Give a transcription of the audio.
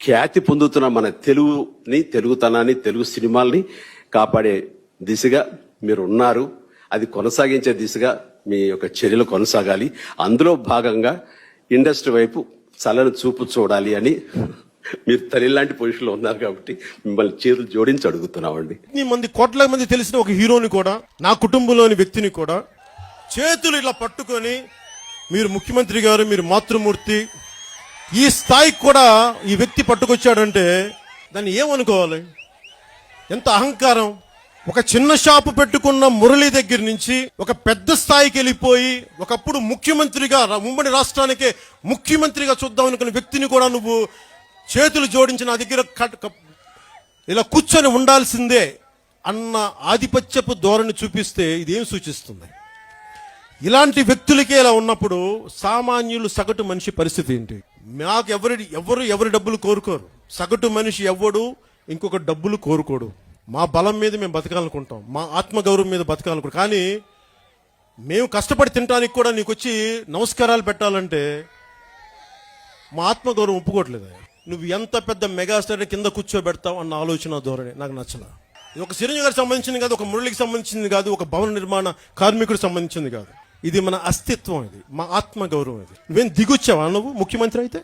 ఖ్యాతి పొందుతున్న మన తెలుగుని, తెలుగుతనాన్ని, తెలుగు సినిమాల్ని కాపాడే దిశగా మీరు ఉన్నారు. అది కొనసాగించే దిశగా మీ యొక్క చర్యలు కొనసాగాలి. అందులో భాగంగా ఇండస్ట్రీ వైపు చల్లని చూపు చూడాలి అని మీరు తల్లి లాంటి పొజిషన్లో ఉన్నారు కాబట్టి మిమ్మల్ని చేతులు జోడించి అడుగుతున్నామండి. మంది కోట్ల మంది తెలిసిన ఒక హీరోని కూడా, నా కుటుంబంలోని వ్యక్తిని కూడా చేతులు ఇలా పట్టుకొని మీరు ముఖ్యమంత్రి గారు, మీరు మాతృమూర్తి, ఈ స్థాయికి కూడా ఈ వ్యక్తి పట్టుకొచ్చాడంటే దాన్ని ఏమనుకోవాలి? ఎంత అహంకారం! ఒక చిన్న షాపు పెట్టుకున్న మురళి దగ్గర నుంచి ఒక పెద్ద స్థాయికి వెళ్ళిపోయి ఒకప్పుడు ముఖ్యమంత్రిగా, ఉమ్మడి రాష్ట్రానికే ముఖ్యమంత్రిగా చూద్దాం అనుకున్న వ్యక్తిని కూడా నువ్వు చేతులు జోడించి నా దగ్గర ఇలా కూర్చొని ఉండాల్సిందే అన్న ఆధిపత్యపు ధోరణి చూపిస్తే ఇదేం సూచిస్తుంది? ఇలాంటి వ్యక్తులకే ఇలా ఉన్నప్పుడు సామాన్యులు, సగటు మనిషి పరిస్థితి ఏంటి? నాకు ఎవరి డబ్బులు కోరుకోరు. సగటు మనిషి ఎవ్వడు ఇంకొక డబ్బులు కోరుకోడు. మా బలం మీద మేము బతకాలనుకుంటాం, మా ఆత్మగౌరవం మీద బతకాలనుకుంటాం. కానీ మేము కష్టపడి తినడానికి కూడా నీకు వచ్చి నమస్కారాలు పెట్టాలంటే మా ఆత్మగౌరవం ఒప్పుకోవట్లేదు. నువ్వు ఎంత పెద్ద మెగాస్టార్ కింద కూర్చోబెడతావు అన్న ఆలోచన ధోరణి నాకు నచ్చల. ఇది ఒక చిరంజీవి గారికి సంబంధించింది కాదు, ఒక మురళికి సంబంధించింది కాదు, ఒక భవన నిర్మాణ కార్మికుడికి సంబంధించింది కాదు. ఇది మన అస్తిత్వం, ఇది మా ఆత్మగౌరవం. ఇది నువ్వేం దిగొచ్చావా నువ్వు ముఖ్యమంత్రి అయితే?